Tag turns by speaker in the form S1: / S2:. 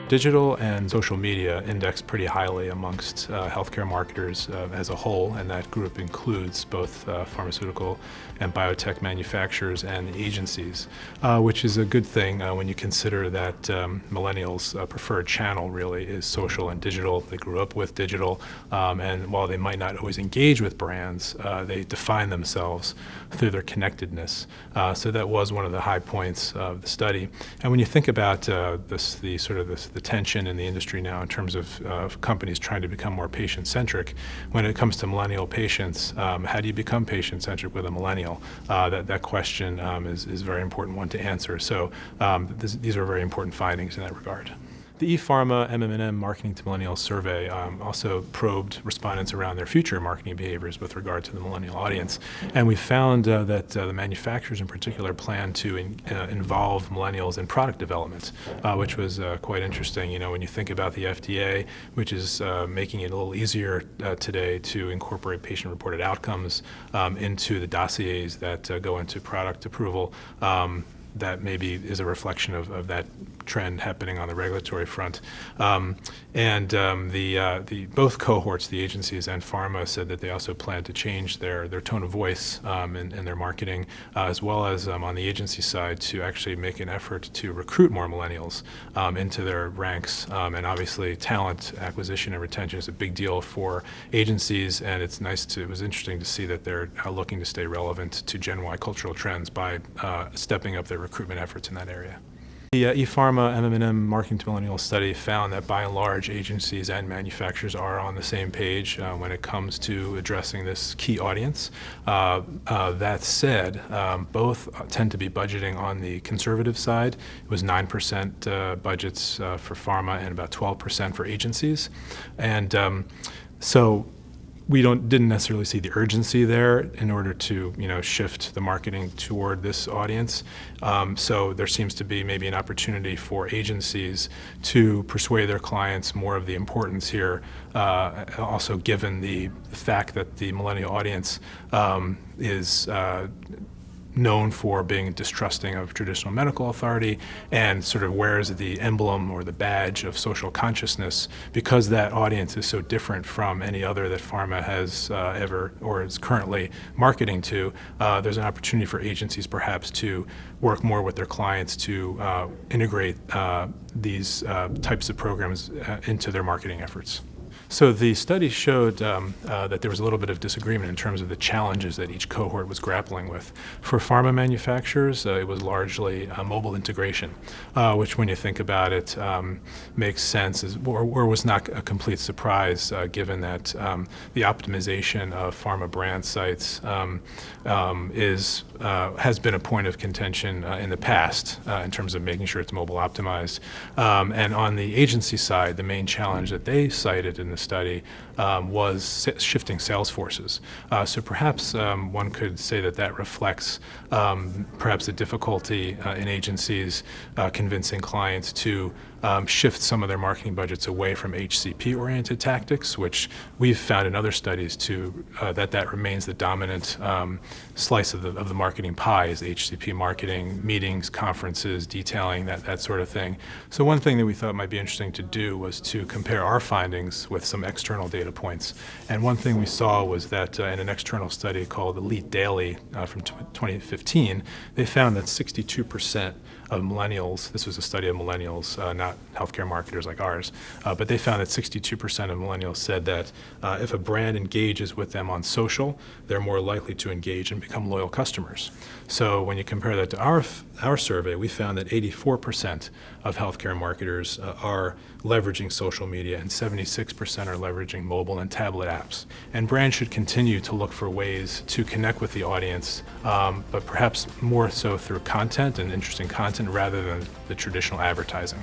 S1: Digital and social media index pretty highly amongst healthcare marketers as a whole, and that group includes both pharmaceutical and biotech manufacturers and agencies, which is a good thing when you consider that millennials' preferred channel really is social and digital. They grew up with digital, and while they might not always engage with brands, they define themselves through their connectedness. So that was one of the high points of the study. And when you think about the tension in the industry now in terms of companies trying to become more patient-centric, when it comes to millennial patients, how do you become patient-centric with a millennial? That question is a very important one to answer. So these are very important findings in that regard. The ePharma MM&M Marketing to Millennials survey also probed respondents around their future marketing behaviors with regard to the millennial audience. And we found that the manufacturers in particular plan to involve millennials in product development, which was quite interesting. You know, when you think about the FDA, which is making it a little easier today to incorporate patient-reported outcomes into the dossiers that go into product approval, that maybe is a reflection of that trend happening on the regulatory front. Both cohorts, the agencies and pharma, said that they also plan to change their tone of voice in their marketing, as well as on the agency side to actually make an effort to recruit more millennials into their ranks. And obviously talent acquisition and retention is a big deal for agencies, and it was interesting to see that they're looking to stay relevant to Gen Y cultural trends by stepping up their recruitment efforts in that area. The ePharma MM&M Marketing to Millennials study found that by and large agencies and manufacturers are on the same page when it comes to addressing this key audience. That said, both tend to be budgeting on the conservative side. It was 9% budgets for pharma and about 12% for agencies. And so we didn't necessarily see the urgency there in order to shift the marketing toward this audience. So there seems to be maybe an opportunity for agencies to persuade their clients more of the importance here, also given the fact that the millennial audience is known for being distrusting of traditional medical authority and sort of wears the emblem or the badge of social consciousness. Because that audience is so different from any other that pharma has ever or is currently marketing to, there's an opportunity for agencies perhaps to work more with their clients to integrate these types of programs into their marketing efforts. So the study showed that there was a little bit of disagreement in terms of the challenges that each cohort was grappling with. For pharma manufacturers, it was largely mobile integration, which when you think about it makes sense or was not a complete surprise given that the optimization of pharma brand sites has been a point of contention in the past in terms of making sure it's mobile optimized. And on the agency side, the main challenge that they cited in the study was shifting sales forces. So perhaps one could say that reflects perhaps the difficulty in agencies convincing clients to shift some of their marketing budgets away from HCP-oriented tactics, which we've found in other studies that remains the dominant slice of the marketing pie is HCP marketing, meetings, conferences, detailing, that sort of thing. So one thing that we thought might be interesting to do was to compare our findings with some external data points. And one thing we saw was that in an external study called Elite Daily from 2015, they found that 62% of millennials, this was a study of millennials, not healthcare marketers like ours, but they found that 62% of millennials said that if a brand engages with them on social, they're more likely to engage and become loyal customers. So when you compare that to our survey, we found that 84% of healthcare marketers are leveraging social media and 76% are leveraging mobile and tablet apps. And brands should continue to look for ways to connect with the audience, but perhaps more so through content and interesting content rather than the traditional advertising.